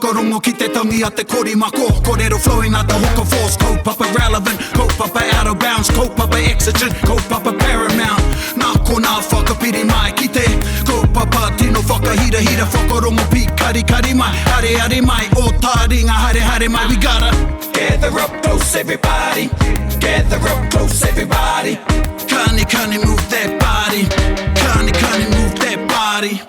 whakarongo ki te tangi a te korimako. Kōrero flowing out the hook of force. Kaupapa relevant, kaupapa out of bounds, kaupapa exigent, kaupapa paramount. Nā ko nā whakapiri mai ki te kaupapa tino whakahira whakarongo pi kari mai. Hare mai, o Taringa hare mai. We gotta gather up close everybody. Gather up close everybody. Kani move that body. Kani move that body.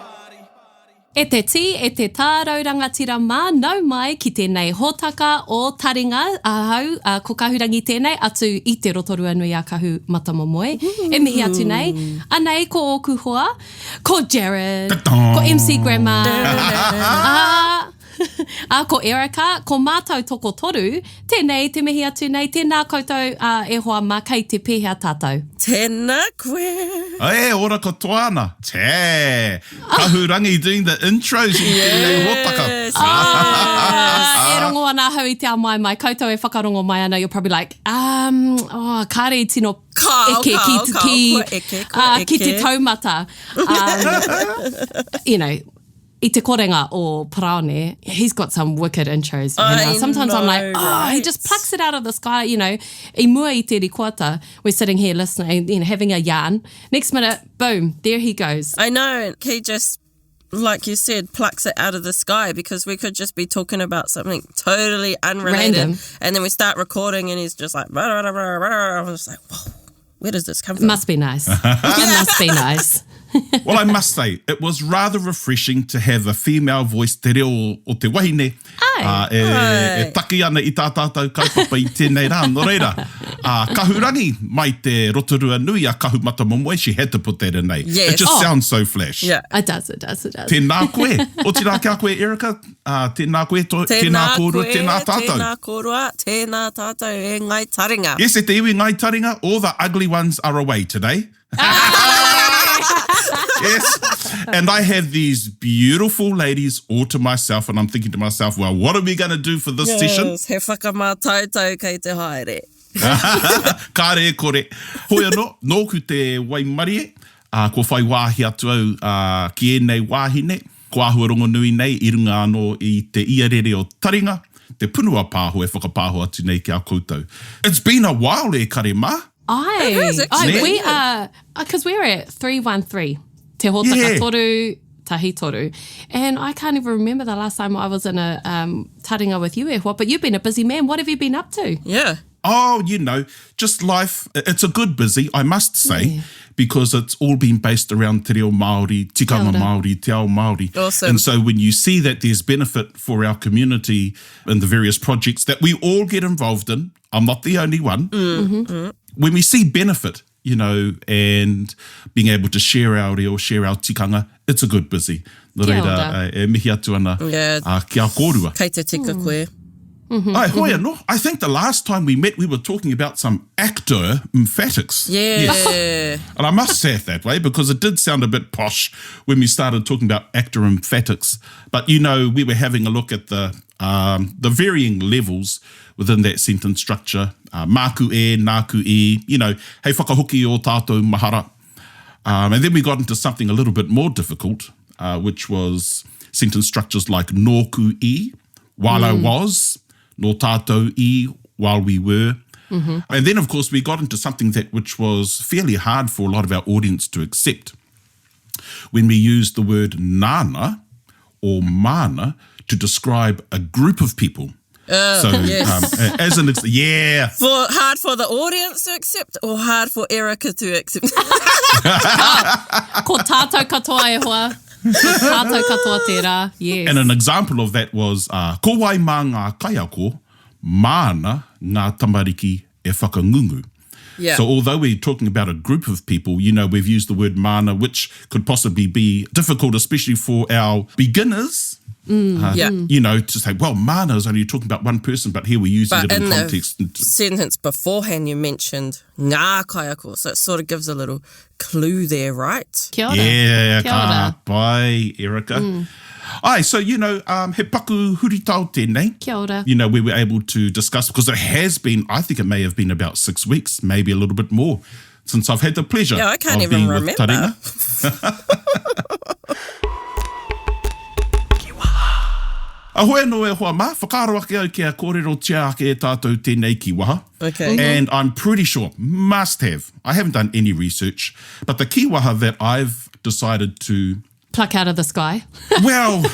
E te ti, e te tārau rangatira mānau mai ki tēnei hōtaka o Taringa, ahau, ko kahurangi tēnei atu i te rotorua nui a kahu matamomoe. E mihi atu nei. Anei ko ōku hoa, ko Jared, ko MC Grandma, ko Erica, ko mātou toko toru, tēnei te mihi atu nei, tēnā koutou e hoa mā kei te pēhea tātou. Tēnā koe. E, ora katoana. Te. Kahurangi doing the intros i tēnei hōtaka. E rongo ana hau i te amai mai, koutou e whakarongo mai ana, you're probably like, kāre tino eke ki te taumata. You know, I te korenga o Paraone, he's got some wicked intros. Sometimes I'm like, he just plucks it out of the sky, you know. I mua I te rikuata, we're sitting here listening, you know, having a yarn. Next minute, boom, there he goes. I know, he just, like you said, plucks it out of the sky, because we could just be talking about something totally unrelated. Random. And then we start recording and he's just like, I'm just like, whoa, where does this come from? Must be nice. It must be nice. Well, I must say, it was rather refreshing to have a female voice te reo o te wahine. E taki ana I tā tātou kaupapa I tēnei rā. No reira, kahurangi mai te rotorua nui a kahu matamomoe, she had to put that in, eh? Yes. It just sounds so flash. Yeah. It does. Tēnā koe. O tira kia koe, Erica? Tēnā koe, tēnā kōrua, tēnā tātou. Tēnā kōrua, tēnā tātou e ngai Taringa. Yes, e te iwi ngai Taringa, all the ugly ones are away today. Yes, and I have these beautiful ladies all to myself, and I'm thinking to myself, well, what are we going to do for this session? He whakamātautau kei te haere. Kāre kore. Hoi anō, nōku te waimarie, ko whai wāhi atu au ki ēnei wāhine, ko āhua rongo nui nei, I runga anō I te iarere o Taringa, te punua pāho e whakapāho atu nei ki a koutou. It's been a while e kare mā. We are, because we're at 313. Te hōtaka toru, tahi toru. And I can't even remember the last time I was in a taringa with you, Ehua, but you've been a busy man. What have you been up to? Yeah. Oh, you know, just life. It's a good busy, I must say, because it's all been based around te reo Māori, tikanga Māori, te ao Māori. Awesome. And so when you see that there's benefit for our community in the various projects that we all get involved in, I'm not the only one. When we see benefit, you know, and being able to share our reo, share our tikanga, it's a good busy. Nō reira, e mihi atu ana kia kōrua. Kei te tika koe. Ai, hoi anō. I think the last time we met, we were talking about some actor emphatics. Yeah. And I must say it that way because it did sound a bit posh when we started talking about actor emphatics. But, you know, we were having a look at the varying levels within that sentence structure. Māku e, nāku e, you know, hei whakahoki o tātou mahara. And then we got into something a little bit more difficult, which was sentence structures like nōku e, while I was, nō tātou e, while we were. And then, of course, we got into something which was fairly hard for a lot of our audience to accept. When we used the word nāna or mana to describe a group of people. As an hard for the audience to accept or hard for Erica to accept? Ko tātou katoa e hoa. Tātou katoa tērā, yes. And an example of that was, ko wai mā ngā kaiako, māna ngā tamariki e whakangungu. Yeah. So although we're talking about a group of people, you know, we've used the word mana, which could possibly be difficult, especially for our beginners. You know, to say, well, mana is only talking about one person, but here we're using it in context. The sentence beforehand you mentioned ngā kaiako, so it sort of gives a little clue there, right? Kia ora. Yeah, Kia ora. Bye, Erica. Ai, so, you know, he paku huritau tēnei. Kia ora. You know, we were able to discuss, because it has been, I think it may have been about 6 weeks, maybe a little bit more, since I've had the pleasure I can't of even being remember. with Taringa. A hoe no e hoa ma, whakaro ake au kia kōrero tia ake e tātou tēnei ki waha. Okay. And I'm pretty sure, must have, I haven't done any research, but the kiwaha that I've decided to... Pluck out of the sky. Well,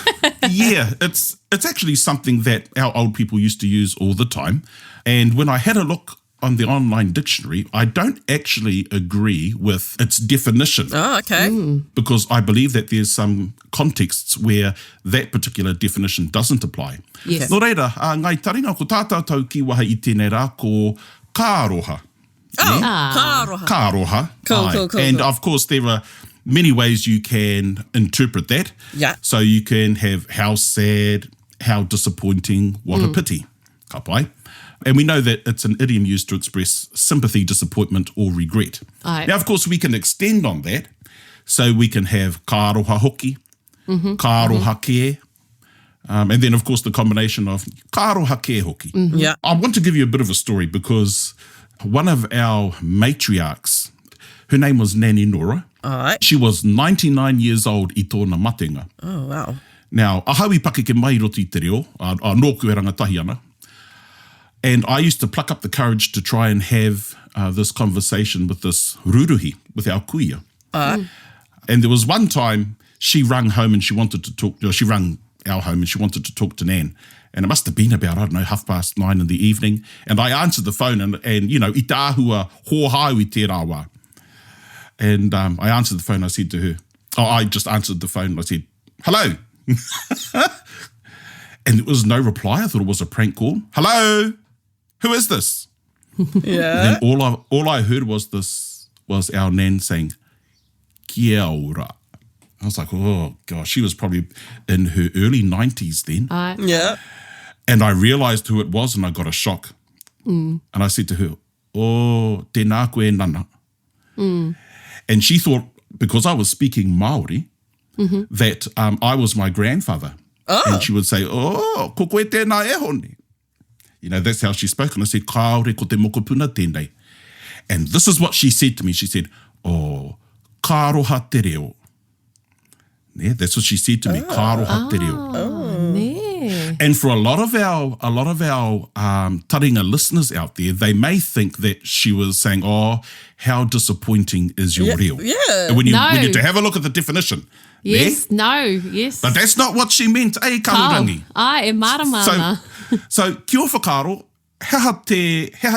yeah, it's actually something that our old people used to use all the time. And when I had a look on the online dictionary, I don't actually agree with its definition. Oh, okay. Because I believe that there's some contexts where that particular definition doesn't apply. Yes. Nō reira, ngai taringa ko tātou kiwaha I tēnei rā ko kāroha. Oh, kāroha. Kāroha. Cool. And of course there are many ways you can interpret that. Yeah. So you can have how sad, how disappointing, what a pity. Ka pai. And we know that it's an idiom used to express sympathy, disappointment, or regret. Aye. Now, of course, we can extend on that. So we can have kāroha hoki, kāroha kē, and then, of course, the combination of kāroha kē hoki. Yeah. I want to give you a bit of a story because one of our matriarchs, her name was Nani Nora. All right. She was 99 years old I tōna matenga. Oh, wow. Now, a hawi pake ke mai roti te reo, a nōku e rangatahi ana. And I used to pluck up the courage to try and have this conversation with this ruruhi, with our kuia. And there was one time she rung home and she wanted to talk, she rung our home and she wanted to talk to Nan. And it must have been about, 9:30 in the evening. And I answered the phone and you know, I te āhua hōhau I te rāwā. And I answered the phone, I said to her, I just answered the phone, I said, hello. And there was no reply. I thought it was a prank call. Hello, who is this? Yeah. And then all I heard was our Nan saying, kia ora. I was like, oh gosh, she was probably in her early 90s then. Yeah. And I realised who it was and I got a shock. And I said to her, oh, tēnā koe nana. And she thought, because I was speaking Māori, that I was my grandfather. Oh. And she would say, oh, ko koe tēnā e hone. You know, that's how she spoke. And I said, kāore ko te mokopuna tēnei. And this is what she said to me. She said, oh, kāroha te reo. Yeah, that's what she said to me, kāroha te reo. Ne. And for a lot of our taringa listeners out there, they may think that she was saying, oh, how disappointing is your reo. Yeah. And when you No. to have a look at the definition. Yes, no, yes. But that's not what she meant, kahurangi. Ai, e maramana. So kia ora whakaro, heha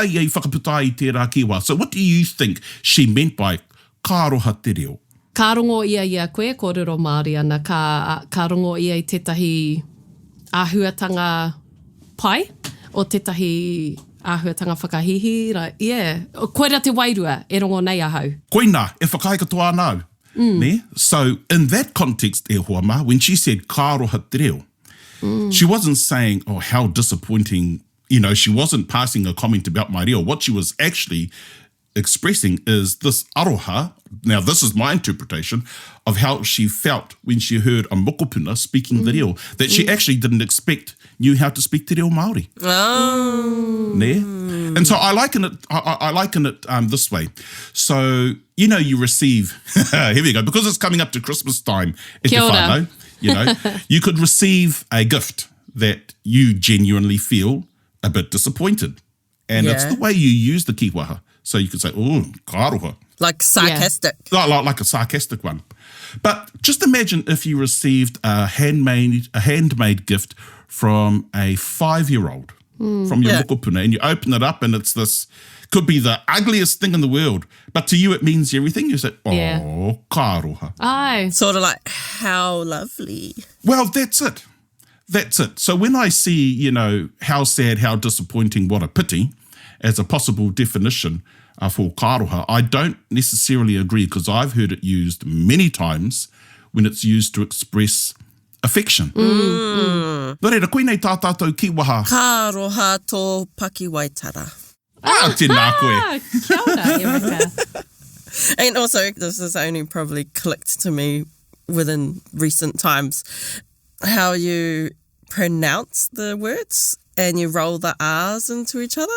iei whakaputa I te rā kiwa. So what do you think she meant by kāroha te reo? Ka rongo ia koe, kōrero Māori ana, ka rongo ia I tētahi āhuatanga pai, o tētahi āhuatanga whakahihi. Right? Yeah. Koera te wairua, e rongo nei ahau. Koina, e whakaika nau. Ne? So in that context, e hoa ma, when she said kāroha te reo, she wasn't saying, oh, how disappointing, you know, she wasn't passing a comment about my reo. What she was actually expressing is this aroha. Now, this is my interpretation of how she felt when she heard a mokopuna speaking the reo, that she actually didn't expect knew how to speak te reo Māori. Oh. Ne? And so I liken it this way. So, you know, you receive, here we go, because it's coming up to Christmas time, Kia ora. whānau, you know, you could receive a gift that you genuinely feel a bit disappointed. And it's the way you use the kiwaha. So you could say, oh, kāroha. Like sarcastic. Like a sarcastic one. But just imagine if you received a handmade gift from a 5-year-old from your mokopuna, and you open it up and it's this, could be the ugliest thing in the world, but to you it means everything. You say, oh, kāroha. Ai. Sort of like, how lovely. Well, that's it. That's it. So when I see, you know, how sad, how disappointing, what a pity, as a possible definition for kāroha, I don't necessarily agree, because I've heard it used many times when it's used to express affection. Nō reira, koinei tā tātou kiwaha. Kāroha tō pakiwaitara. Tēnā koe. Kia ora, Erika. And also, this has only probably clicked to me within recent times, how you pronounce the words and you roll the R's into each other.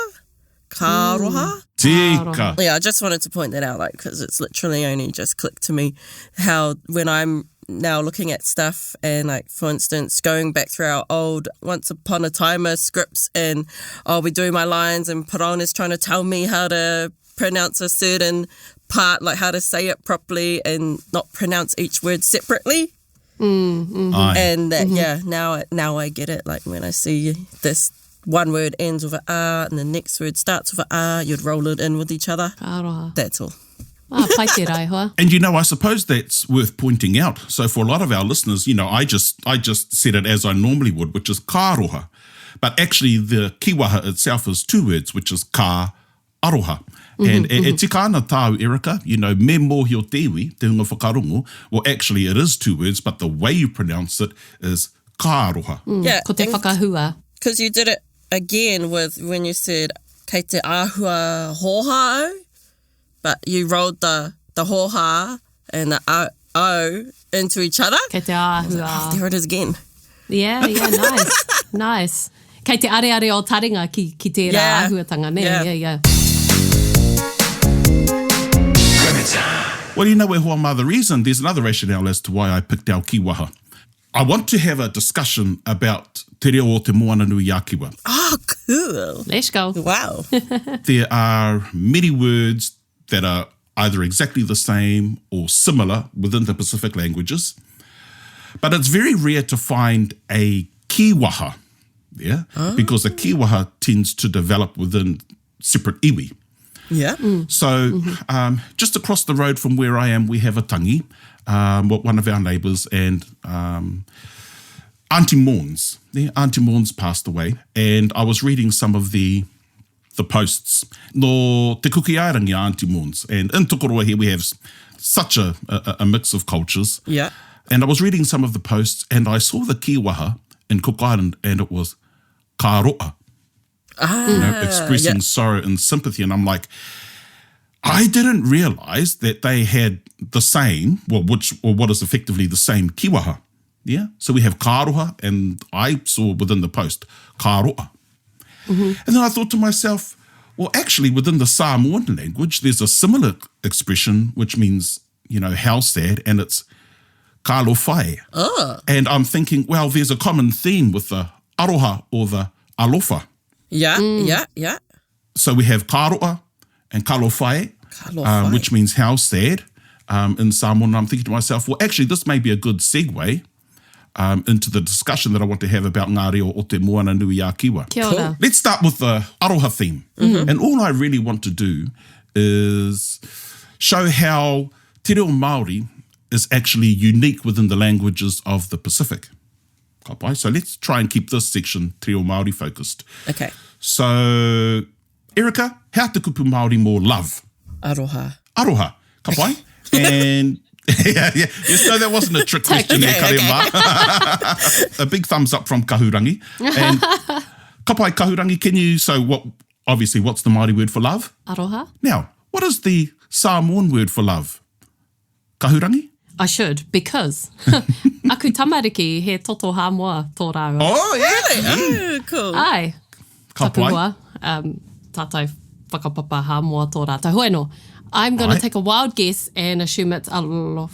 Kāroha. Tika. Yeah, I just wanted to point that out, like, because it's literally only just clicked to me how when I'm now looking at stuff and like, for instance, going back through our old Once Upon a Timer scripts and I'll be doing my lines and Paraona's trying to tell me how to pronounce a certain part, like how to say it properly and not pronounce each word separately. Aye. And that, now I get it. Like when I see this one word ends with an R and the next word starts with an R, you'd roll it in with each other. Aroha. That's all. Pai te rai hoa. And, you know, I suppose that's worth pointing out. So for a lot of our listeners, you know, I just said it as I normally would, which is ka aroha. But actually the kiwaha itself is two words, which is ka aroha. And e tika ana tāu, Erica, you know, me mōhi o te iwi, te hunga whakarongo, well, actually it is two words, but the way you pronounce it is ka aroha. Yeah. Ko te whakahua. Because you did it again with when you said kei te āhua hōhā, but you rolled the hōhā and the o into each other. Kei te āhua. There it is again. Yeah, nice. Nice. Kei te are o taringa ki te rā āhuatanga. Yeah. Well, you know, we're hoa the reason, there's another rationale as to why I picked our kiwaha. I want to have a discussion about te reo o Te Moana-nui-a-kiwa. Oh, cool. Let's go. Wow. There are many words that are either exactly the same or similar within the Pacific languages, but it's very rare to find a kiwaha, because a kiwaha tends to develop within separate iwi. Yeah. So just across the road from where I am, we have a tangi, one of our neighbours, and Auntie Morns. Auntie Morns passed away, and I was reading some of the posts. No te kukiarangi Auntie Morns, and in Tokoroa here we have such a mix of cultures. Yeah. And I was reading some of the posts, and I saw the kiwaha in Cook Island, and it was ka roa. Expressing sorrow and sympathy. And I'm like, I didn't realise that they had the same, what is effectively the same kiwaha. Yeah. So we have ka aroha, and I saw within the post ka roa. And then I thought to myself, well, actually within the Samoan language, there's a similar expression which means, you know, how sad, and it's ka lo whae. And I'm thinking, well, there's a common theme with the aroha or the alofa. Yeah. So we have ka roa and ka lo whae, which means how sad in Samoan. And I'm thinking to myself, well, actually, this may be a good segue into the discussion that I want to have about ngā reo o Te Moana-nui-a-kiwa. Kia ora. Let's start with the aroha theme. And all I really want to do is show how te reo Māori is actually unique within the languages of the Pacific. Ka pai. So let's try and keep this section te reo Māori focused. Okay. So, Erica, how te kupu Māori more love? Aroha. Aroha. Ka pai. And yes, no, that wasn't a trick question there, Karema. A big thumbs up from Kahurangi. And ka pai, Kahurangi, can you, what's the Māori word for love? Aroha. Now, what is the Samoan word for love? Kahurangi? I should, because aku tamariki he toto hāmoa tō rāua. Oh, yeah. Oh, cool. Ai. Ka pai. Tapua. Tātou whakapapa hāmoa tō rātou. Hoeno, I'm going to take a wild guess and assume it's alofa.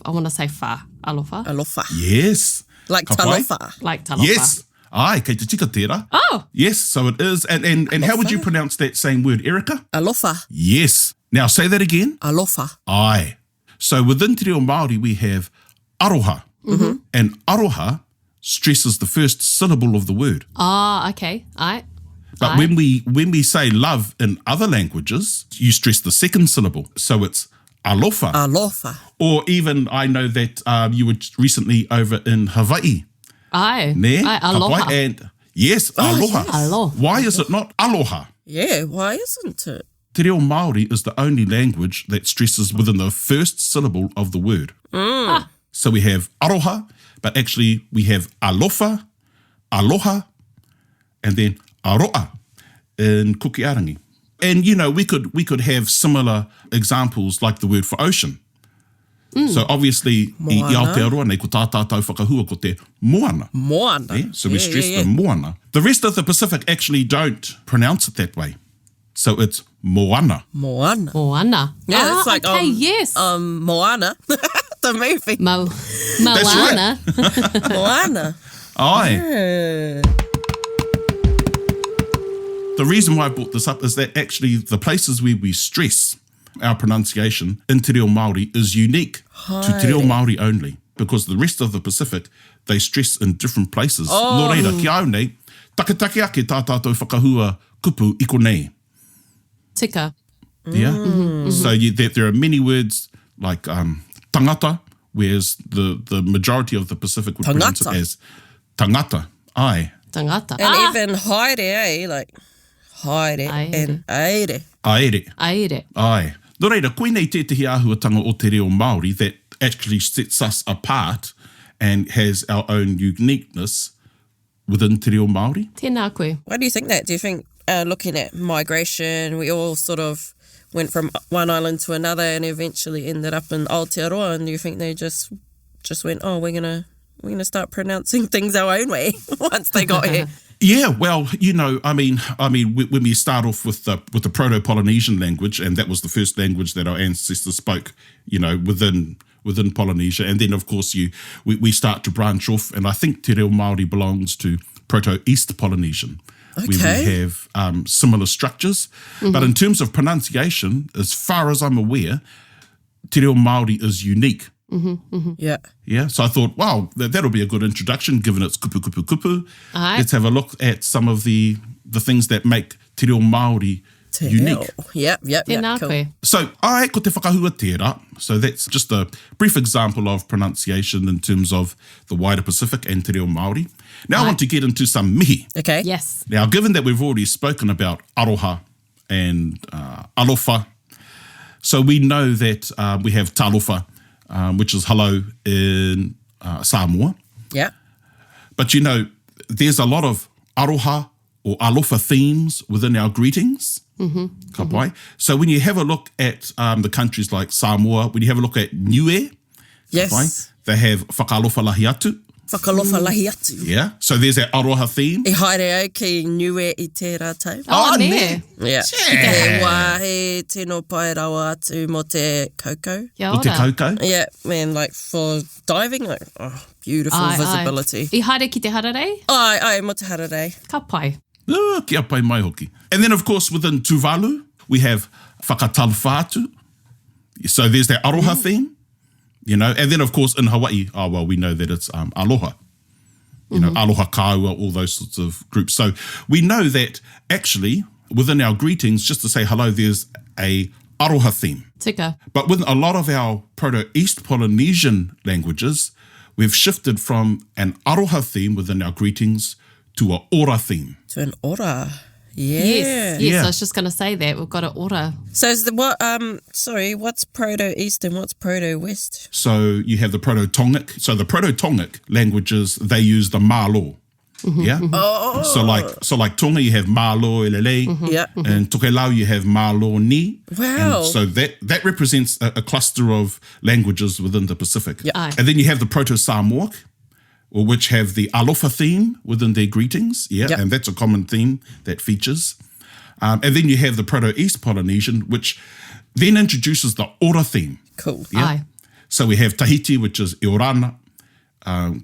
I want to say fa. Alofa. Alofa. Yes. Like Ka pai. talofa. Like talofa. Yes. Ai, kei te tika tērā. Oh. Yes, so it is. And how would you pronounce that same word, Erica? Alofa. Yes. Now say that again. Alofa. Ai. So within te reo Māori, we have aroha. And aroha stresses the first syllable of the word. Ah, okay. Ai. But when we say love in other languages, you stress the second syllable. So it's alofa. Alofa. Or even, I know that you were recently over in Hawaii. Ai. Ne? Ai, aloha. And yes, aloha. yes. Aloha. Why is it not aloha? Yeah, why isn't it? Te reo Māori is the only language that stresses within the first syllable of the word. So we have aroha, but actually we have alofa, aloha, and then aroa in kukiarangi. And, you know, we could have similar examples like the word for ocean. So obviously, i Aotearoa nei ko tā tātou whakahua ko te moana. Moana. Yeah? So we stress the moana. The rest of the Pacific actually don't pronounce it that way. So it's moana. Moana. Moana. Yeah, it's like okay, yes. Moana. the movie. Moana. Moana. Aye. Yeah. The reason why I brought this up is that actually the places where we stress our pronunciation in Te Reo Māori is unique to Te Reo Māori only, because the rest of the Pacific, they stress in different places. Nō reira, ki au nei, take ake tā tātou whakahua kupu iko nei. Tika. Yeah. So there are many words like tangata, whereas the majority of the Pacific would pronounce it as tangata. Aye. Tangata. And even haere, eh? Like haere and aere. Aere. Aere. Aye. Nō reira, koinei tētahi āhuatanga o Te Reo Māori that actually sets us apart and has our own uniqueness within Te Reo Māori. Tēnā koe. Why do you think that? Do you think looking at migration, we all sort of went from one island to another and eventually ended up in Aotearoa, and do you think they just went, oh, we're gonna start pronouncing things our own way once they got here? Yeah, well, you know, I mean, when we start off with the Proto-Polynesian language, and that was the first language that our ancestors spoke, you know, within Polynesia, and then of course we start to branch off, and I think Te Reo Māori belongs to Proto-East Polynesian, where we have similar structures. But in terms of pronunciation, as far as I'm aware, Te Reo Māori is unique. Yeah. Yeah, so I thought, wow, that'll be a good introduction, given it's kupu, kupu, kupu. Aye. Let's have a look at some of the things that make Te Reo Māori unique. Yep, Tēnā cool. koe. So, ai ko te whakahua tērā. So that's just a brief example of pronunciation in terms of the wider Pacific and Te Reo Māori. Now I want to get into some mihi. Okay. Yes. Now, given that we've already spoken about aroha and alofa, so we know that we have talofa, which is hello in Samoa. Yeah. But you know, there's a lot of aroha or alofa themes within our greetings. Ka pai. So when you have a look at the countries like Samoa, when you have a look at Niue, Yes. ka pai, they have whakalofa lahi atu. Whakalofa lahi atu. Yeah. So there's that aroha theme. E haere au ki niue I tērā tau. Oh, ne. Yeah. Yeah. He wā he tino pai rawa atu mo te koukou. Kia O te ora. koukou. Yeah, man, like for diving, like, oh, beautiful visibility. I haere ki te hararei? Ai, mo te hararei. Ka pai. Kia pai mai hoki. And then, of course, within Tuvalu, we have whakatalwhātu. So there's that aroha theme, you know. And then, of course, in Hawaii, we know that it's aloha. You know, aloha kaua, all those sorts of groups. So we know that actually within our greetings, just to say hello, there's a aroha theme. Tika. But with a lot of our Proto-East Polynesian languages, we've shifted from an aroha theme within our greetings to a ora theme. To an ora. Yeah. Yes, Yeah. I was just going to say that. We've got an ora. So is what's Proto-East and what's Proto-West? So you have the Proto-Tongic. So the Proto-Tongic languages, they use the mālo. Yeah? Oh. So like Tonga, you have mālo elelei. Yeah. And Tokelau, you have mālo ni. Wow. And so that represents a cluster of languages within the Pacific. Yeah. Aye. And then you have the Proto-Samoic, which have the alofa theme within their greetings. Yeah, Yep. and that's a common theme that features. And then you have the Proto-East Polynesian, which then introduces the ora theme. Cool. Yeah. Aye. So we have Tahiti, which is e orana,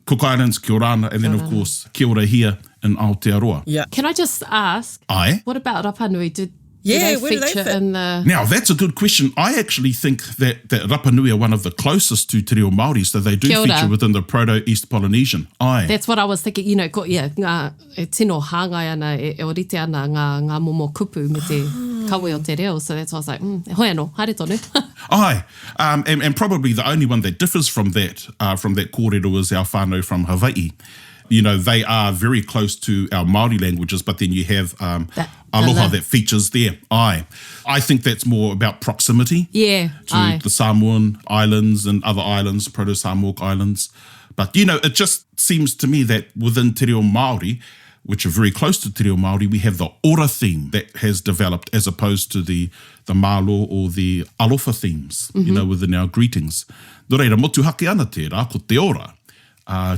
Cook Islands, ki orana, and then of course ki ora here in Aotearoa. Yeah. Can I just ask, Aye. what about Rapa Nui? Do Yeah, they where do they feature fit? in the... Now, that's a good question. I actually think that Rapa Nui are one of the closest to Te Reo Māori, so they do Kia ora. feature within the Proto-East Polynesian. Aye. That's what I was thinking, you know, ngā e tino hāngai ana, e orite ana ngā momo kupu me te kawe o te reo. So that's why I was like, hoi anō, haere tonu. Aye, and probably the only one that differs from that kōrero is our whānau from Hawaii. You know, they are very close to our Māori languages, but then you have aloha that features there. Aye. I think that's more about proximity Yeah, to aye. the Samoan Islands and other islands, Proto-Samoic Islands. But, you know, it just seems to me that within Te Reo Māori, which are very close to Te Reo Māori, we have the ora theme that has developed as opposed to the mālo or the alofa themes, you know, within our greetings. Nō reira, motu hake ana tērā, ko te ora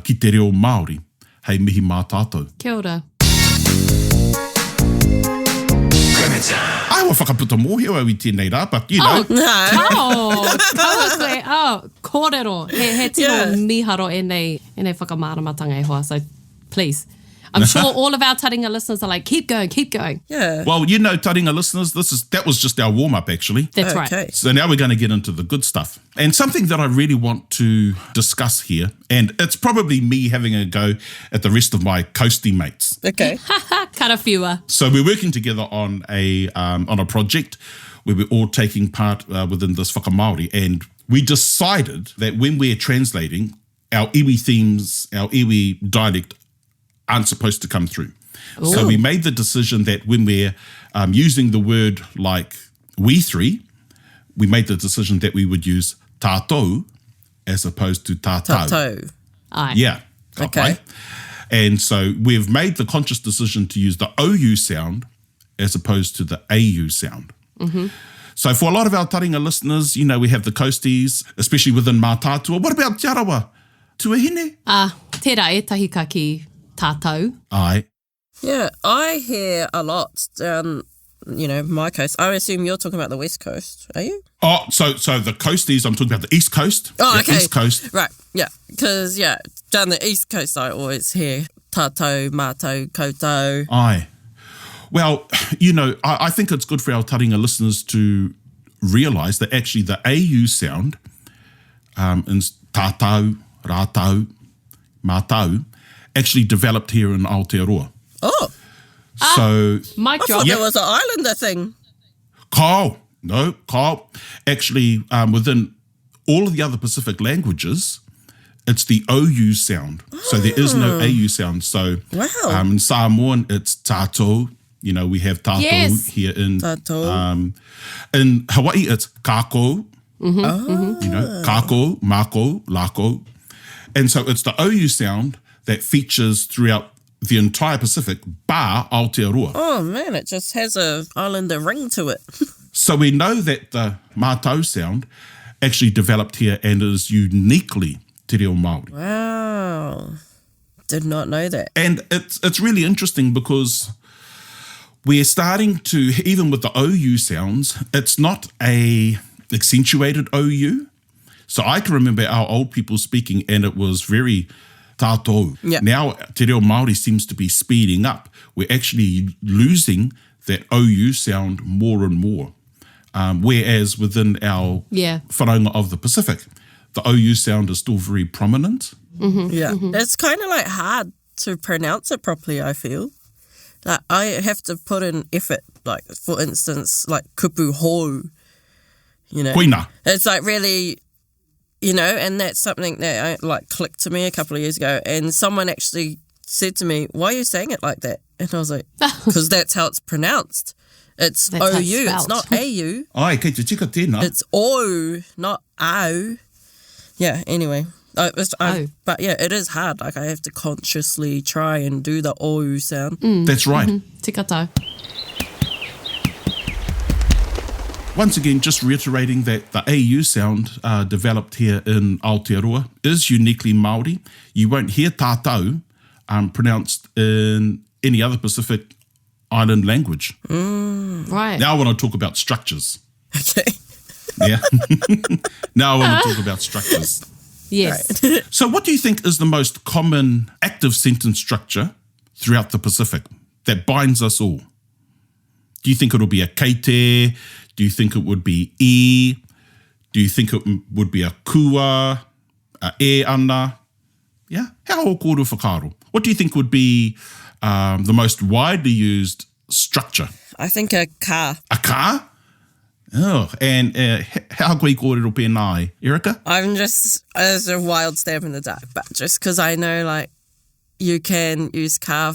ki Te Reo Māori. Hei mihi mā tātou. Kia ora. Ai wa whakaputa mōhio au I tēnei rā, but you know. No. Kaua koe, Kōrero. He tino miharo e nei whakamāramatanga e hoa. So please. I'm sure all of our Taringa listeners are like, keep going. Yeah. Well, you know, Taringa listeners, that was just our warm-up, actually. That's Okay. right. So now we're going to get into the good stuff. And something that I really want to discuss here, and it's probably me having a go at the rest of my coastie mates. Okay. Karawhiua. So we're working together on a project where we're all taking part within this whakamaori, and we decided that when we're translating, our iwi themes, our iwi dialect aren't supposed to come through. Ooh. So we made the decision that when we're using the word like we three, we made the decision that we would use tātou as opposed to tātau. Tātou. Aye. Yeah. Okay. And so we've made the conscious decision to use the OU sound as opposed to the AU sound. Mm-hmm. So for a lot of our Taringa listeners, you know, we have the coasties, especially within Mātātua. What about Te Arawa? Tuahine? Tērā e tahika ki tātou. Aye. Yeah, I hear a lot down, my coast. I assume you're talking about the West Coast, are you? Oh, so the coasties, I'm talking about the East Coast. Oh, Yeah, okay. East Coast. Right, yeah. Because, down the East Coast, I always hear tātou, mātou, koutou. Aye. Well, I think it's good for our Taringa listeners to realise that actually the AU sound is tātou, rātou, mātou, actually developed here in Aotearoa. Oh, So, Mic I drop. thought there was an islander thing. Kau. Actually, within all of the other Pacific languages, it's the OU sound. So there is no AU sound. So Wow. in Samoan, it's tātou. We have tātou Yes. here in Tātou. in Hawaii, it's kākou. Kākou, mākou, lākou. And so it's the OU sound that features throughout the entire Pacific, bar Aotearoa. Oh, man, it just has a islander ring to it. So we know that the mātou sound actually developed here and is uniquely te reo Māori. Wow. Did not know that. And it's really interesting because we're starting to, even with the OU sounds, it's not a accentuated OU. So I can remember our old people speaking and it was very tātou. Yeah. Now te reo Māori seems to be speeding up. We're actually losing that OU sound more and more. Whereas within our whanaunga of the Pacific, the OU sound is still very prominent. Yeah. It's kind of like hard to pronounce it properly, I feel. Like I have to put in effort, like for instance, like kupu hou, Koina. It's like really, and that's something that clicked to me a couple of years ago. And someone actually said to me, why are you saying it like that? And I was like, because that's how it's pronounced. It's That's how it's OU, it's spelled. not AU. Ai, kei te tika tēnā. It's O, not au. Yeah, anyway. But yeah, it is hard. Like I have to consciously try and do the O sound. That's right. Tika tau. Once again, just reiterating that the AU sound developed here in Aotearoa is uniquely Māori. You won't hear tātou pronounced in any other Pacific Island language. Right. Now I want to talk about structures. Okay. Yeah. Now I want to talk about structures. Yes. So what do you think is the most common active sentence structure throughout the Pacific that binds us all? Do you think it'll be a kei te? Do you think it would be e? Do you think it would be a kua, a e ana? Yeah? How kōru whakaaro? What do you think would be the most widely used structure? I think a car. A car? Oh, and how koe kōrero pēnā, Erica? I'm just, as a wild stab in the dark, but just because I know you can use car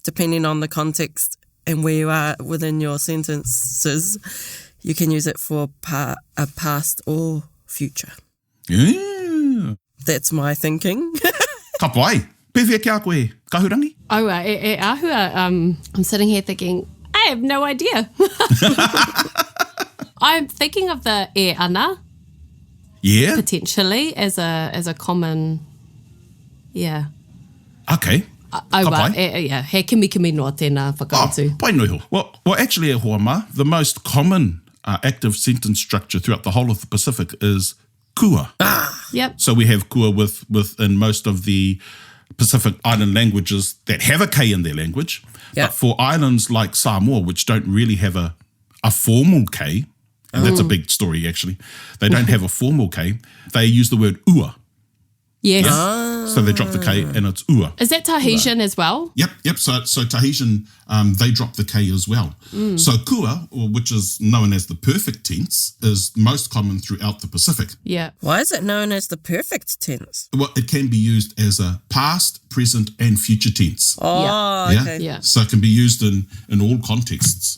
depending on the context and where you are within your sentences, you can use it for a past or future. Yeah. That's my thinking. Ka pai. Pewhia kia koe, kahurangi? Oh, ahua, I'm sitting here thinking, I have no idea. I'm thinking of the e ana, Yeah? potentially, as a common, yeah. Okay. Aua, he kimi noa tēnā whakaatu. Pai nui ho. Well, actually, e hoa ma, the most common active sentence structure throughout the whole of the Pacific is kua. Yep. So we have kua within most of the Pacific Island languages that have a K in their language. Yep. But for islands like Samoa, which don't really have a formal K, and that's a big story actually, they don't have a formal K, they use the word ua. Yes. So they drop the K and it's ua. Is that Tahitian as well? Yep. So Tahitian, they drop the K as well. So kua, or which is known as the perfect tense, is most common throughout the Pacific. Yeah. Why is it known as the perfect tense? Well, it can be used as a past, present, and future tense. Oh, Yeah. okay. Yeah. So it can be used in all contexts.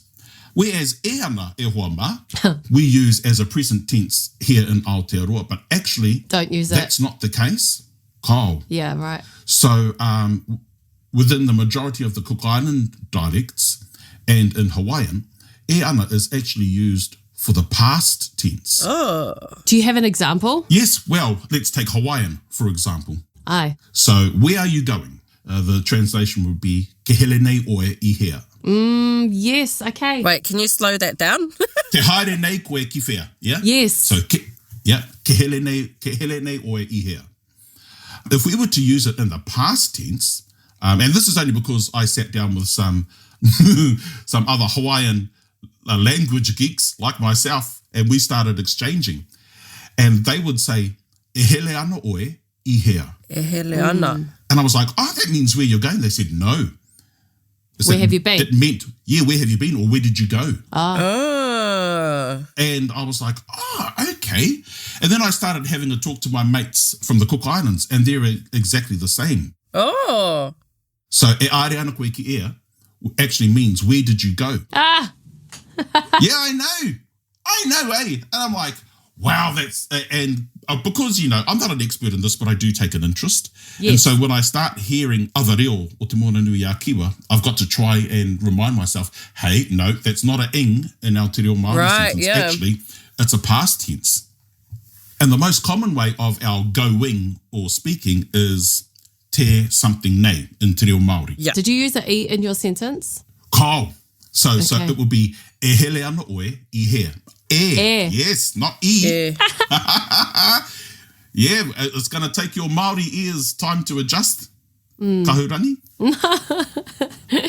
Whereas e ana e hoa ma, we use as a present tense here in Aotearoa, but actually Don't use it. that's not the case. Kao. Yeah, right. So within the majority of the Cook Island dialects and in Hawaiian, e ana is actually used for the past tense. Oh. Do you have an example? Yes, well, let's take Hawaiian, for example. Aye. So, where are you going? The translation would be ke hele nei oe I hea. Yes, okay. Wait, can you slow that down? Te haere nei koe ki whea, yeah? Yes. So, ke hele nei oe I hea. If we were to use it in the past tense, and this is only because I sat down with some other Hawaiian language geeks like myself, and we started exchanging, and they would say, e hele ana oe I hea. E hele ana. And I was like, oh, that means where you're going. They said, no. Where have you been? It meant, yeah, where have you been or where did you go? Oh. And I was like, oh, okay. And then I started having a talk to my mates from the Cook Islands, and they're exactly the same. Oh. So, e aere ana koe ki ea actually means, where did you go? Ah, Yeah, I know, eh? And I'm like, wow, that's, and because, I'm not an expert in this, but I do take an interest. Yes. And so when I start hearing other reo o Te Moana-nui-a-kiwa, I've got to try and remind myself, hey, no, that's not an ing in our Te Reo Māori Right, sentence. yeah. Actually, it's a past tense. And the most common way of our going or speaking is te something nei in Te Reo Māori. Yeah. did you use the E in your sentence? Kao. So Okay. it would be e hele ana oe I hea. E. Yes, not E. Yeah. Yeah, it's going to take your Māori ears time to adjust. Kahurangi.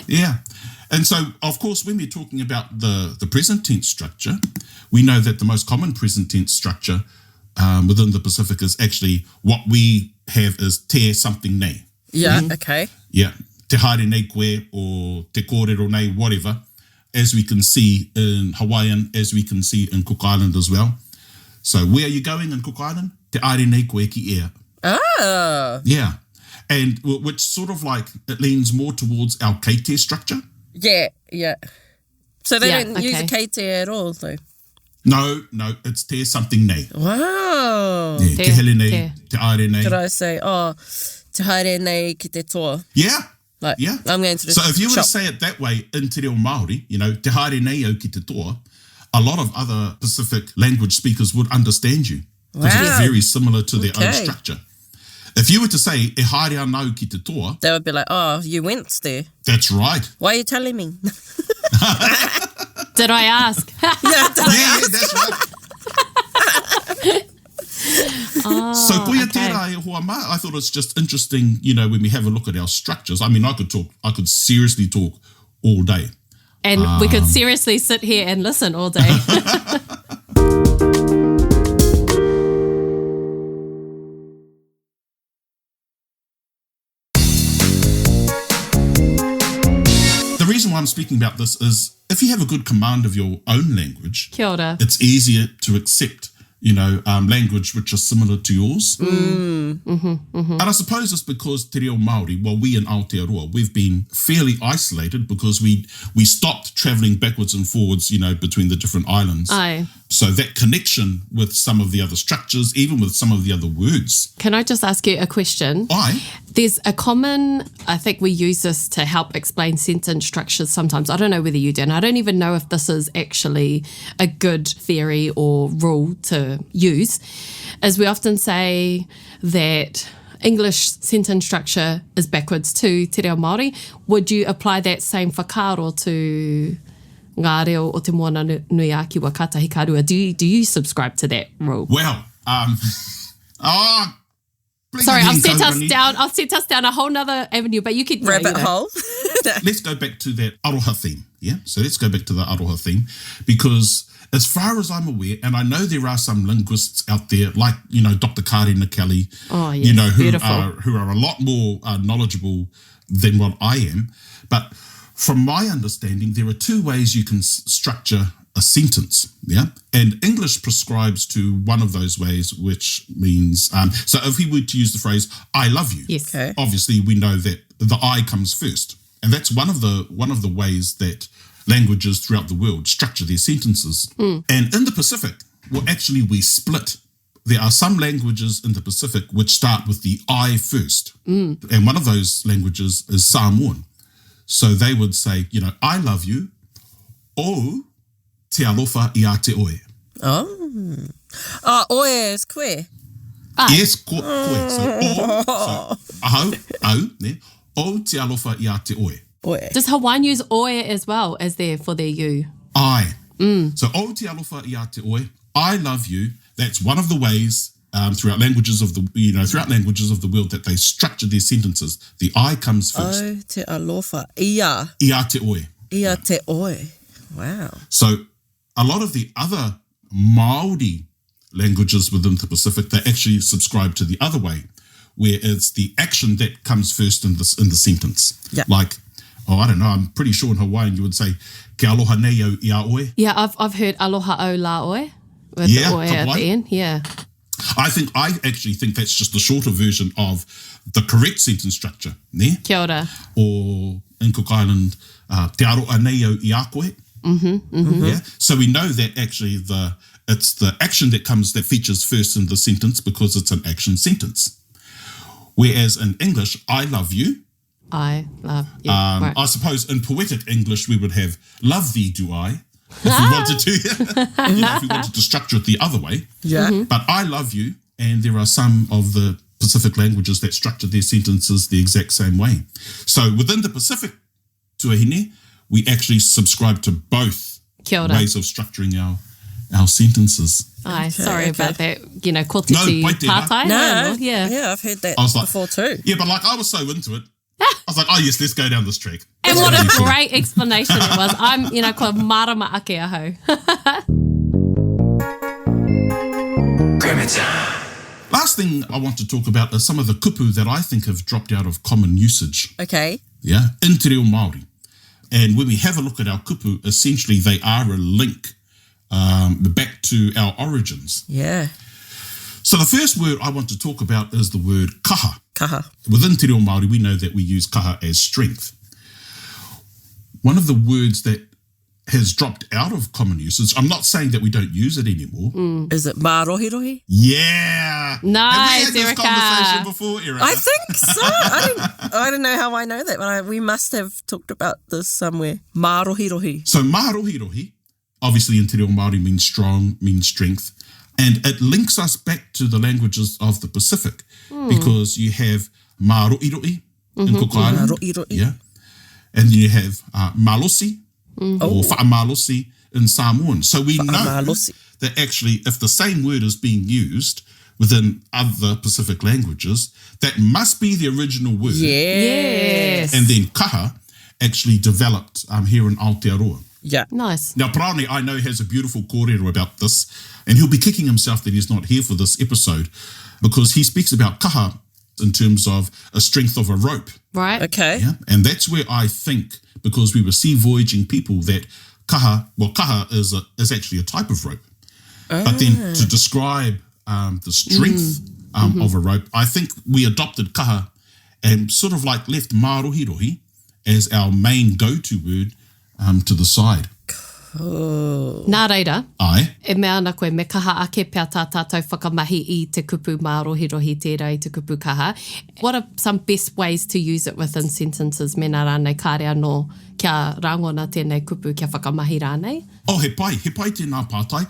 Yeah. And so, of course, when we're talking about the present tense structure, we know that the most common present tense structure within the Pacific is actually what we have is te something nei. Yeah, okay. Yeah. Te haere nei koe or te kōrero nei, whatever, as we can see in Hawaiian, as we can see in Cook Island as well. So where are you going in Cook Island? Te aere nei koe ki ea. Ah. Yeah. And which sort of like, it leans more towards our kite structure. Yeah, yeah. So they Yeah, don't use a KT at all, though? No, it's te something nei. Wow. Yeah, Te- ke hele nei, te. te aere nei. Could I say, te haere nei ki te toa? Yeah. Like, Yeah. I'm going to the So if you were shop. to say it that way in Te Reo Māori, te haere nei au ki te toa, a lot of other Pacific language speakers would understand you. Because Wow. it's very similar to their own Okay. structure. If you were to say, e haere ana au ki te toa, They would be like, oh, you went there. that's right. Why are you telling me? Did I ask? Yeah, Yeah, that's right. So koia okay. tērā e hoa ma, I thought it's just interesting, when we have a look at our structures. I mean, I could seriously talk all day. And we could seriously sit here and listen all day. The reason why I'm speaking about this is if you have a good command of your own language, Kia ora. it's easier to accept, language which is similar to yours. And I suppose it's because Te Reo Māori, well, we in Aotearoa, we've been fairly isolated because we stopped travelling backwards and forwards, between the different islands. Aye. So that connection with some of the other structures, even with some of the other words, Can I just ask you a question? There's a common, I think we use this to help explain sentence structures sometimes. I don't know whether you do, and I don't even know if this is actually a good theory or rule to use, is we often say that English sentence structure is backwards to Te Reo Māori. Would you apply that same whakaaro to ngā reo o Te Moana-nui-a-kiwa katahi karua? Do you subscribe to that rule? well, Oh, Sorry, I've set us down a whole nother avenue, but you could... Rabbit hole. Let's go back to that aroha theme, yeah? So let's go back to the aroha theme, because as far as I'm aware, and I know there are some linguists out there, like, Dr. Karinga Kelly, who are a lot more knowledgeable than what I am. But from my understanding, there are two ways you can structure a sentence, yeah? And English prescribes to one of those ways, which means, so if we were to use the phrase, I love you, yes. Okay. Obviously we know that the I comes first. And that's one of the ways that languages throughout the world structure their sentences. And in the Pacific, we split. There are some languages in the Pacific which start with the I first. And one of those languages is Samoan. So they would say, I love you, o te alofa I a te oe. Oh, oe is koe. Yes, koe. So ahau, au, ne? O te alofa I a te oe. Oe. Does Hawaiian use oe as well as for their you? I. So o te alofa I a te oe. I love you. That's one of the ways throughout languages of the world that they structure their sentences. The I comes first. O te alofa I I a te oe. I a te oe. Wow. So a lot of the other Māori languages within the Pacific, they actually subscribe to the other way, where it's the action that comes first in the sentence. Yeah. Like, I don't know, I'm pretty sure in Hawaiian you would say, ke aloha nei au I a oe. Yeah, I've heard aloha au la oe with Yeah, the oe at Hawaiian. the end. Yeah. I actually think that's just the shorter version of the correct sentence structure, ne? Kia ora. Or in Cook Island, te aroa nei au I a koe. Yeah. So we know that actually it's the action that features first in the sentence because it's an action sentence. Whereas in English, I love you. I love you. Right. I suppose in poetic English we would have love thee do I, if we wanted to, if we wanted to structure it the other way. Yeah. But I love you, and there are some of the Pacific languages that structure their sentences the exact same way. So within the Pacific tuahine, we actually subscribe to both Kia ora. ways of structuring our sentences. Aye, sorry about that. Ko te No, ti point there, tātai. No. Yeah. I've heard that I was like, before too. Yeah, but I was so into it. I was like, oh yes, let's go down this track. And what a great explanation it was. I'm, ko marama ake aho. Last thing I want to talk about is some of the kupu that I think have dropped out of common usage. Okay. Yeah, in te reo Māori. And when we have a look at our kupu, essentially they are a link back to our origins. Yeah. So the first word I want to talk about is the word kaha. Kaha. Within te reo Māori, we know that we use kaha as strength. One of the words that has dropped out of common usage, I'm not saying that we don't use it anymore. Is it mārohirohi? Yeah. Nice, have we had Erica. this conversation before, Erica? I think so. I don't know how I know that, but we must have talked about this somewhere. Mārohirohi. So mārohirohi, obviously in te reo Māori means strong, means strength. And it links us back to the languages of the Pacific because you have māroiroi in Cook Island. Māroiroi. Yeah. And then you have malosi or whaamalosi in Samoan. So we know Whaamalosi. that actually if the same word is being used within other Pacific languages, that must be the original word. Yes. And then kaha actually developed here in Aotearoa. Yeah. Nice. Now, Praone, I know, has a beautiful kōrero about this, and he'll be kicking himself that he's not here for this episode because he speaks about kaha in terms of a strength of a rope. Right. Okay. Yeah? And that's where I think, because we were sea voyaging people, that kaha is actually a type of rope. But then to describe the strength of a rope, I think we adopted kaha and sort of like left mārohirohi as our main go-to word to the side. Nā reira, Ai. e mea ana koe me kaha ake pia tā tātou whakamahi I te kupu mārohirohi tērā I te kupu kaha. What are some best ways to use it within sentences? Me nā rānei kāre anō kia rangona tēnei kupu kia whakamahi rānei? Oh, he pai tēnā pātai.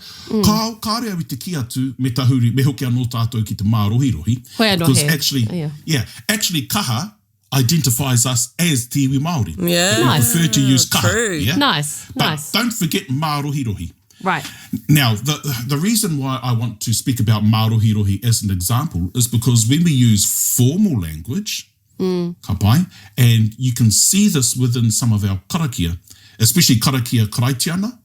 Kāre au I te ki atu me tahuri, me hoki anō tātou ki te mārohirohi. Hoi anō Because he. actually kaha identifies us as tiwi Māori. Yeah. We Nice. prefer to use kaha. True. Yeah? Nice, But nice. don't forget mārohirohi. Right. Now, the reason why I want to speak about Māohirohi as an example is because when we use formal language, ka pai, and you can see this within some of our karakia, especially karakia karaitiana,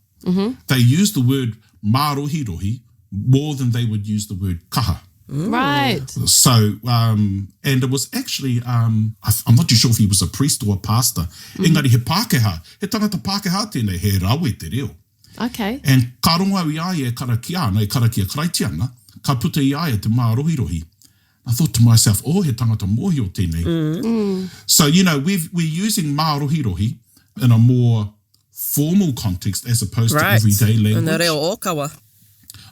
they use the word Māohirohi more than they would use the word kaha. Right. So, and it was actually, I'm not too sure if he was a priest or a pastor. Engari he Pākehā, he tangata Pākehā tēnei, he rawe te reo. Okay. And ka ronga i aia e karakia, nei karakia karaitiana, ka puta i aia te Māohirohi. I thought to myself, oh, he tangata mohi o tēnei. So, you know, we're using Māohirohi in a more formal context as opposed to everyday language. And the reo ōkawa.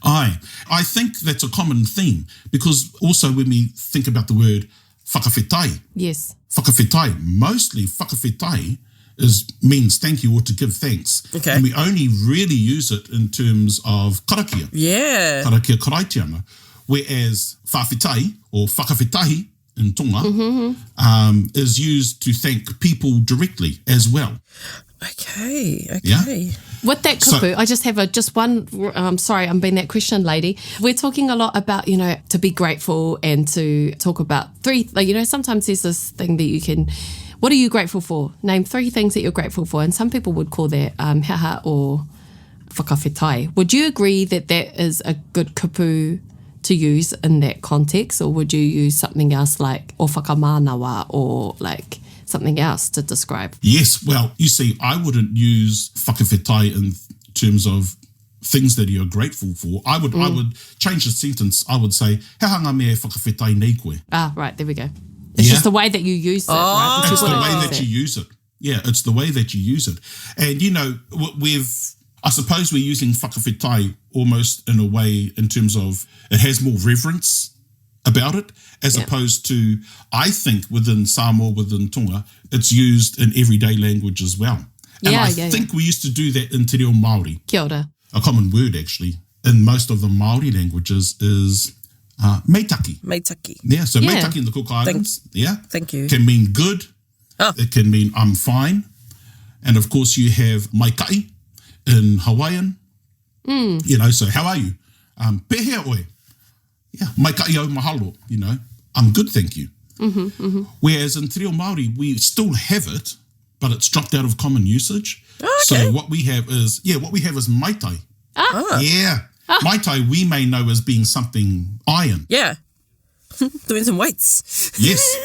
I think that's a common theme because also when we think about the word whakawhetai, Yes. whakawhetai, mostly whakawhetai means thank you or to give thanks. Okay. And we only really use it in terms of karakia. Yeah. Karakia karaitiana. Whereas whawhetai or whakawhetahi in Tonga is used to thank people directly as well. Okay. Yeah. With that kupu, I just have one, sorry, I'm being that question lady. We're talking a lot about, you know, to be grateful and to talk about sometimes there's this thing that you can, what are you grateful for? Name 3 things that you're grateful for. And some people would call that haha or whakawhetai. Would you agree that that is a good kupu to use in that context? Or would you use something else like o whakamānawa or like something else to describe? Yes, well, you see, I wouldn't use whakawhetai in terms of things that you're grateful for. I would change the sentence. I would say, he hanga me e whakawhetai nei koe. Ah, right, there we go. It's just the way that you use it, right? It's the way that you use it. Yeah, it's the way that you use it. And, you know, I suppose we're using whakawhetai almost in a way in terms of it has more reverence about it, as opposed to, I think, within Samoa, within Tonga, it's used in everyday language as well. And I think we used to do that in Te Reo Māori. Kia ora. A common word, actually, in most of the Māori languages is meitaki. Meitaki. Yeah, so meitaki in the Cook Islands, Thank you. can mean good. It can mean I'm fine. And, of course, you have maikai in Hawaiian. You know, so how are you? Pehea oe. Yeah, maikai au mahalo, you know. I'm good, thank you. Whereas in Te Reo Māori, we still have it, but it's dropped out of common usage. So what we have is maitai. Yeah. Maitai we may know as being something iron. Yeah. Doing some weights. Yes.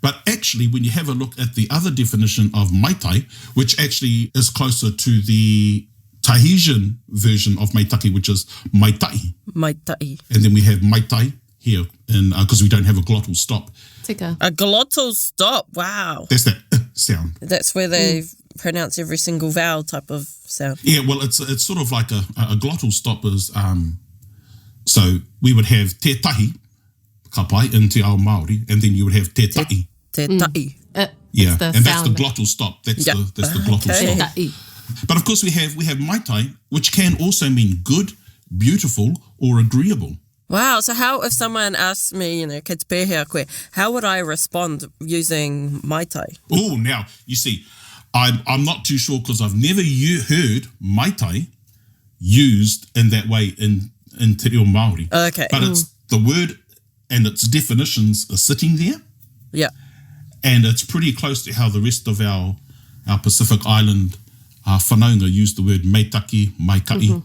But actually, when you have a look at the other definition of maitai, which actually is closer to the Tahitian version of meitaki, which is maitai. Maitai. And then we have maitai here, because we don't have a glottal stop. A glottal stop. Wow. That's that sound. That's where they pronounce every single vowel type of sound. Yeah, well, it's sort of like a glottal stop is, so we would have te tahi, ka pai, in te ao Māori, and then you would have te tahi. Te tahi. Yeah, and that's the glottal stop. That's the glottal stop. Te But of course we have maitai, which can also mean good, beautiful, or agreeable. Wow, so how if someone asks me, you know, ke te pēhea koe, how would I respond using maitai? Oh, now, you see, I'm not too sure because I've never heard maitai used in that way in Te Reo Māori. Okay. But it's the word and its definitions are sitting there. Yeah. And it's pretty close to how the rest of our Pacific Island whanaunga use the word meitaki, maikai.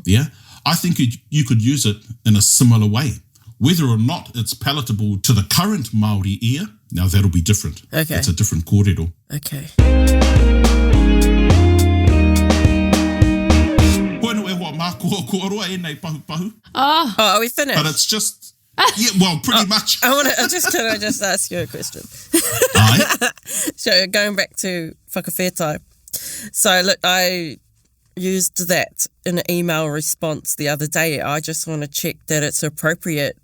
Yeah. I think you could use it in a similar way. Whether or not it's palatable to the current Māori ear, now that'll be different. Okay. It's a different kōrero. Okay. Oh, are we finished? But it's just, yeah, well, pretty much. Can I just ask you a question? Aye. So going back to whakawhetai. So look, I used that in an email response the other day. I just want to check that it's appropriate.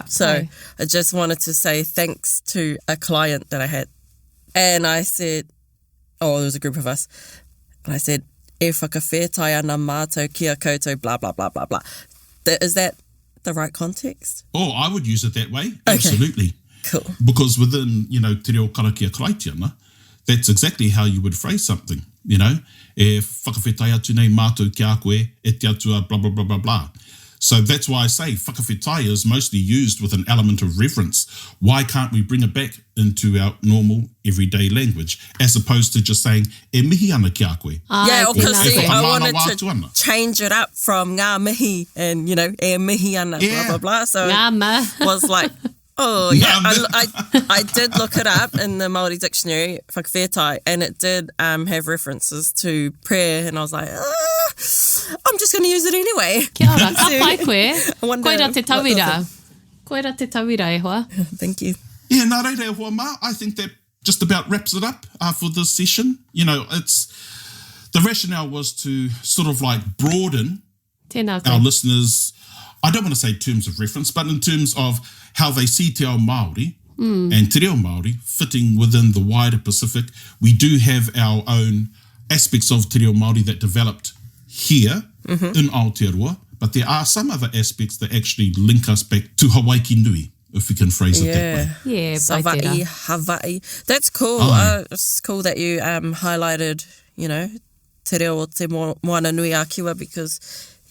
So I just wanted to say thanks to a client that I had. And I said, there was a group of us. And I said, e whakawhetai ana mātou kia koutou, blah, blah, blah, blah, blah. Is that the right context? Oh, I would use it that way. Absolutely. Cool. Because within, Te Reo Karakia Karaitiana, that's exactly how you would phrase something. you know, e whakawhetai atu nei mātou ki a koe, e te atua blah, blah, blah, blah, blah. So that's why I say whakawhetai is mostly used with an element of reverence. Why can't we bring it back into our normal everyday language as opposed to just saying e mihi ana ki a koe? Because I wanted wātu ana. to change it up from ngā mihi and, you know, e mihi ana, blah, blah, blah. So it was like, oh, yeah, I did look it up in the Māori dictionary, whakawhetai, and it did have references to prayer, and I was like, I'm just going to use it anyway. Kia ora, ka pai koe. Koira te tauira. Koira te tauira e hoa. Thank you. Yeah, nā reira e hoa mā. I think that just about wraps it up for this session. You know, the rationale was to sort of like broaden Tēnā koe. our listeners, I don't want to say terms of reference, but in terms of how they see te ao Māori and te reo Māori fitting within the wider Pacific. We do have our own aspects of te reo Māori that developed here in Aotearoa, but there are some other aspects that actually link us back to Hawaii ki nui, if we can phrase it that way. Yeah, Sava'i, Hawaii. That's cool. It's cool that you highlighted, you know, te reo o Te Moana-nui-a-kiwa because,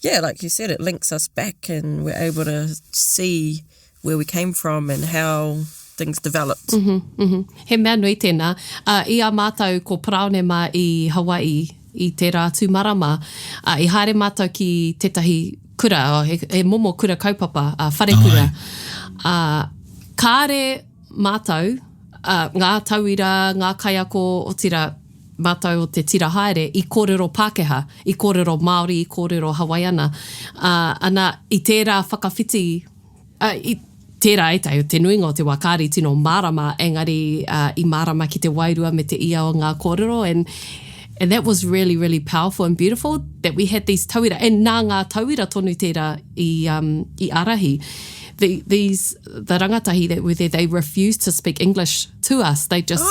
yeah, like you said, it links us back and we're able to see where we came from and how things developed. He mea nui tēnā. I a mātou ko praone mā I Hawaii I te rātu marama. I haere mātou ki tētahi kura, he momo kura kaupapa, whare kura. Kāre mātou, ngā tauira, ngā kaiako o tira mātou o te tira haere, I kōrero Pākehā, I kōrero Māori, I kōrero Hawaiiana. Ana I tērā whakawhiti, I tērā e tai o te nuinga o te wākāri tino mārama, engari I mārama ki te wairua me te ia o ngā kōrero, and that was really, really powerful and beautiful that we had these tauira. And nā ngā tauira tonu tērā I arahi. The rangatahi that were there, they refused to speak English to us. They just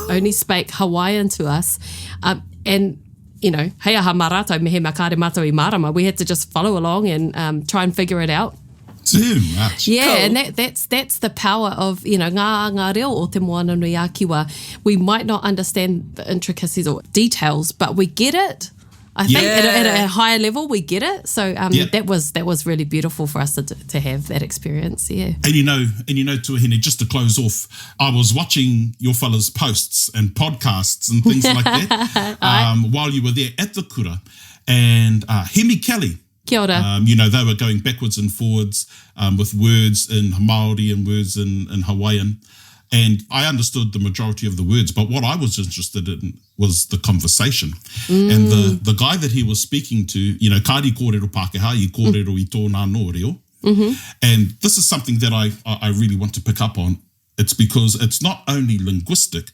only spoke Hawaiian to us. And, you know, hei aha marato me he makare mātou I marama. We had to just follow along and try and figure it out. Too much. Yeah, Cool. and that's the power of, you know, ngā reo o Te Moana-nui-a-kiwa. We might not understand the intricacies or details, but we get it. I think at a higher level we get it. So that was really beautiful for us to have that experience. Yeah. And you know, Tuahine, just to close off, I was watching your fellas' posts and podcasts and things like that while you were there at the kura. And Hemi Kelly, Kia ora. you know, they were going backwards and forwards with words in Māori and words in Hawaiian. And I understood the majority of the words, but what I was interested in was the conversation. And the guy that he was speaking to, you know, kāri kōrero Pākehā, I kōrero I tōna nō reo. And this is something that I really want to pick up on. It's because it's not only linguistic,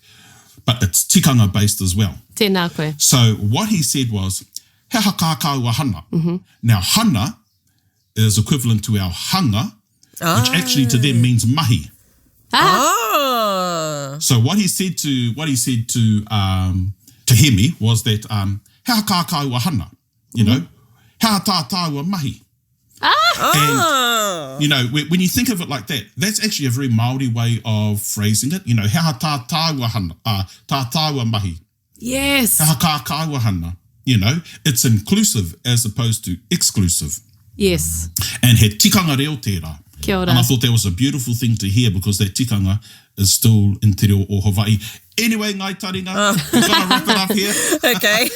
but it's tikanga based as well. Tēnā koe. So what he said was, he haka kaua hana. Now, hana is equivalent to our hanga, which actually to them means mahi. So what he said to Hemi was that he haka kaua hana, you know, he hata taua mahi. And, you know, when you think of it like that, that's actually a very Māori way of phrasing it. You know, he hata taua hana, ta taua mahi. Yes. He haka kaua hana. You know, it's inclusive as opposed to exclusive. Yes. And he tikanga reo tērā. Kia ora. And I thought that was a beautiful thing to hear because that tikanga is still in te reo o Hawaii. Anyway, ngai taringa, we're going to wrap it up here. Okay.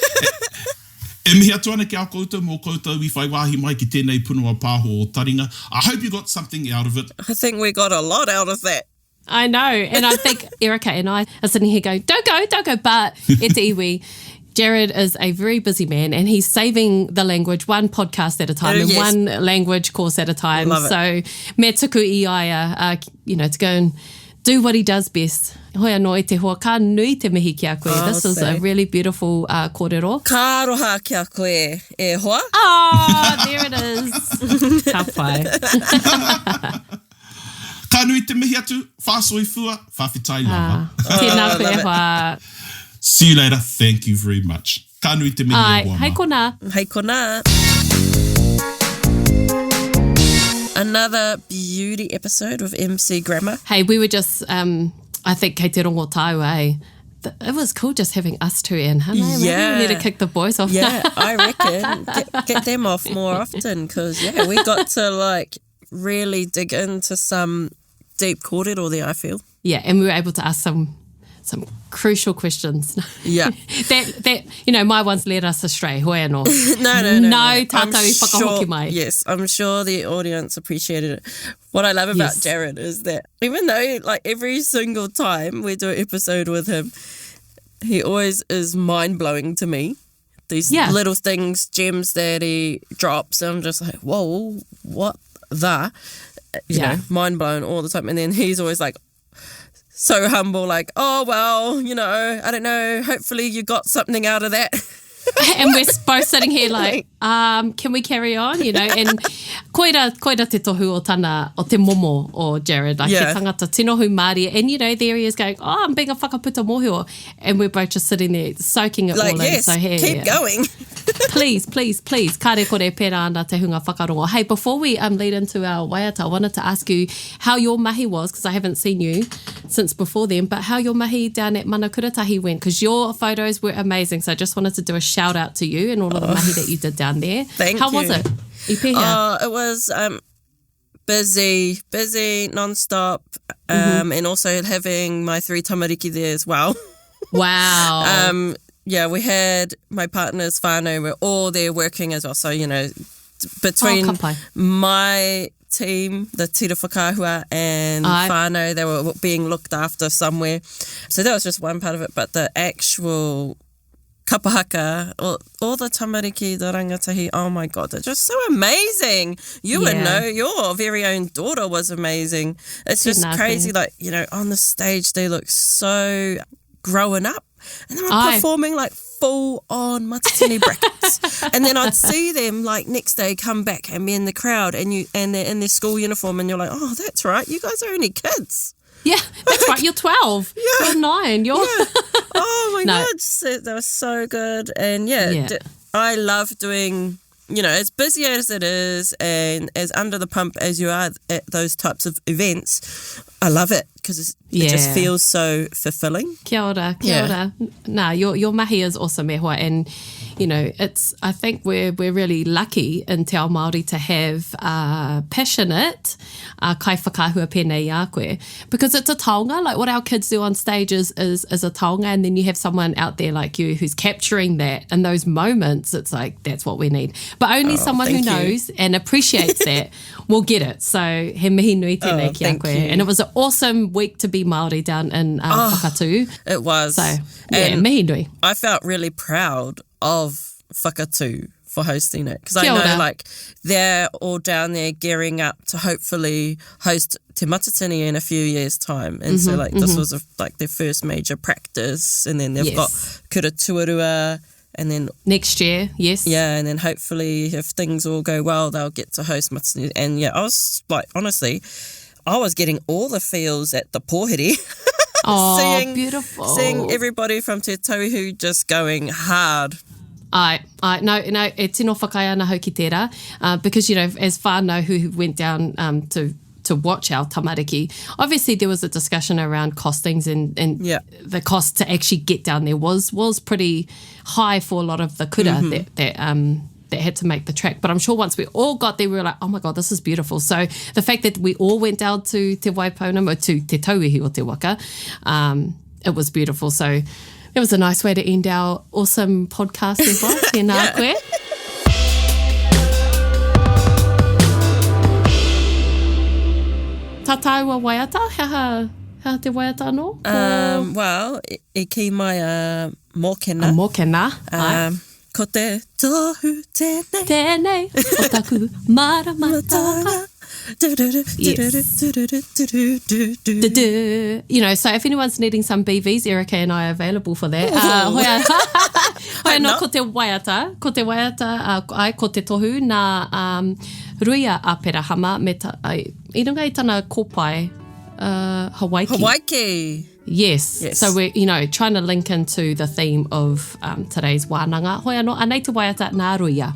E mihi atu ana ki a koutou mō koutou I whai wāhi mai ki tēnei punua pāho o taringa. I hope you got something out of it. I think we got a lot out of that. I know. And I think Erica and I are sitting here going, don't go. But e te iwi, Jared is a very busy man and he's saving the language one podcast at a time and one language course at a time. Love it. So me tuku I aia, you know, to go and do what he does best. Hoi anō I te hoa, ka nui te mihi ki a koe. This is a really beautiful kōrero. Ka roha ki a koe e hoa. Oh, there it is. Ka pai. Ka nui te mihi atu, whāsoi fua, whawhitai lava. Tēnā koe e hoa. See you later. Thank you very much. Ka nui te mihi Ai, e wama. hei kona. Hei kona. Another beauty episode of MC Grammar. Hey, we were just, I think, kei te rongo tāua, it was cool just having us two in, huh? Maybe Yeah. we need to kick the boys off. Yeah, I reckon. Get them off more often because, yeah, we got to, like, really dig into some deep kōrero there, I feel. Yeah, and we were able to ask some crucial questions. Yeah. that you know, my ones led us astray. Hoi anō. No. No tātou I whakahoki mai. Yes, I'm sure the audience appreciated it. What I love about Yes. Jared is that even though, like, every single time we do an episode with him, he always is mind-blowing to me. These little things, gems that he drops, and I'm just like, whoa, what the? You know, mind-blown all the time. And then he's always like, so humble, like, oh, well, you know, I don't know, hopefully you got something out of that. And we're both sitting here like, can we carry on? You know, and koira te tohu o tana, o te momo o Jared, like he tangata tinohu Māori, and you know, there he is going, oh, I'm being a whakaputa mōhio, and we're both just sitting there soaking it like, all in. So here, keep going. please, kare kore pērā ana te hunga whakarongo. Hey, before we lead into our waiata, I wanted to ask you how your mahi was, because I haven't seen you since before then, but how your mahi down at Manakuratahi went, because your photos were amazing, so I just wanted to do a shout out to you and all of the mahi that you did down there. Thank how you. was it? I pēhea? It was busy, non-stop, and also having my 3 tamariki there as well. Wow. Yeah, we had my partner's whānau, we're all there working as well. So, you know, between my team, the tira whakahua, and whānau, they were being looked after somewhere. So that was just one part of it. But the actual kapahaka, all the tamariki, the rangatahi, oh my God, they're just so amazing. You would know, your very own daughter was amazing. It's just crazy, like, you know, on the stage, they look so grown up. And they were performing like full on matatini brackets. And then I'd see them like next day come back and be in the crowd and they're in their school uniform and you're like, oh, that's right, you guys are only kids. Yeah, that's right, you're 12. Yeah. You're 9. You're Oh my God, they were so good. And I love doing, you know, as busy as it is and as under the pump as you are at those types of events, I love it because it just feels so fulfilling. Kia ora. Nah, your mahi is awesome, e hoa, and you know, I think we're really lucky in Te Ao Māori to have passionate kai whakahua pēnei a koe, because it's a taonga, like what our kids do on stage is a taonga, and then you have someone out there like you who's capturing that in those moments. It's like, that's what we need. But only someone who knows and appreciates that will get it. So he mihi nui tēnei ki a koe. And it was an awesome week to be Māori down in Whakatū. It was. So, mihi nui. I felt really proud of Whakatū for hosting it, because I know like they're all down there gearing up to hopefully host Te Matatini in a few years' time, and so like this was like their first major practice, and then they've got Kura Tuarua, and then next year, and then hopefully if things all go well they'll get to host Matatini. And I was like, honestly, I was getting all the feels at the pōhere. Oh, beautiful. Seeing everybody from Te Tauihu just going hard. No, e tino whakai ana hoki tērā, because, you know, as whānau who went down to watch our tamariki, obviously there was a discussion around costings and the cost to actually get down there was pretty high for a lot of the kura that had to make the trek. But I'm sure once we all got there, we were like, oh my God, this is beautiful. So the fact that we all went down to Te Waipaunam, or to Te Tauihi o Te Waka, it was beautiful. So it was a nice way to end our awesome podcast as well. Tēnā koe. Tātaua waiata, how te waiata anō? Well, I ki mai mōkena. Mōkena, Ko te tohu tēnei. Tēnei, o taku maramata. You know, so if anyone's needing some BVs, Erica and I are available for that. Hoi no, ko te waiata, ko te tohu, nā ruia a Perahama, i runga i tana kōpai, Hawaii. Hawaii. Yes. So we're, you know, trying to link into the theme of today's Wānanga. Hoi anō, anei te waiata nā ruia.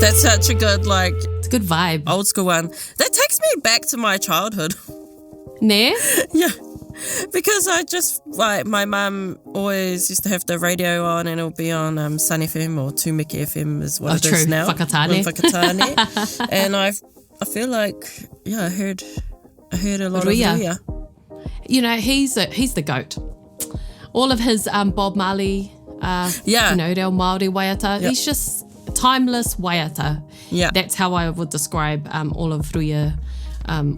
That's such a good, like, It's a good vibe. old school one. That takes me back to my childhood. Ne? Yeah. Because I just, like, my mum always used to have the radio on and it'll be on Sun FM or Tūmiki FM is what it is true. now. Whakatane. Whakatane. And I feel like, I heard a lot Ruia. of Ruia. You know, he's the goat. All of his Bob Marley, reo Māori waiata, he's just timeless waiata. Yeah. That's how I would describe all of Ruia,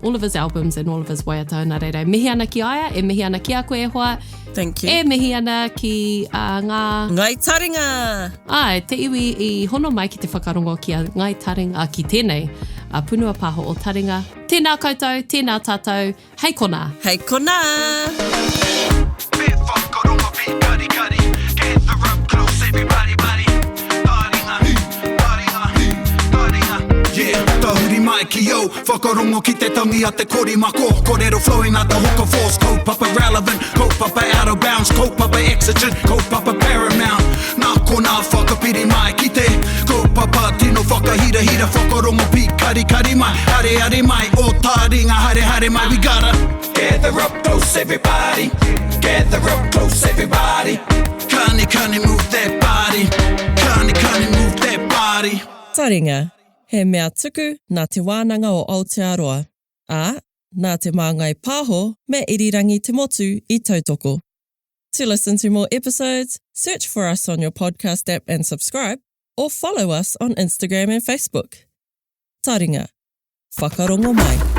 all of his albums and all of his waiata. Nā reira, mihi ana ki aia, e mihi ana ki a koe hoa. Thank you. E mihi ana ki ngā... Ngai Taringa! Ai, te iwi I hono mai ki te whakarongo ki a Ngai Taringa, ki tēnei a punua paho o Taringa. Tēnā koutou, tēnā tātou, hei kona. Hei kona! Bit whakarongo, bit kari-kari. Gather up close, everybody, buddy. Taringa, taringa, taringa. Yeah, tahuri mai ki yo. Whakarongo ki te tangi a te kori mako. Kōrero flowing at the hook of force. Kaupapa relevant, kaupapa out of bounds. Kaupapa exigent, kaupapa paramount. Nā kona whakapiri mai ki te. Kaupapa tino whakahira hira. Whakarongo pi kari-kari mai. Hare mai, o Taringa, hare mai. We gotta gather up close, everybody. Gather up close, everybody. Kani move that body. Kani move that body. Taringa, he mea tuku nā te wānanga o Aotearoa. Ā, nā te māngai pāho me irirangi te motu I tautoko. To listen to more episodes, search for us on your podcast app and subscribe, or follow us on Instagram and Facebook. Taringa, whakarongo mai.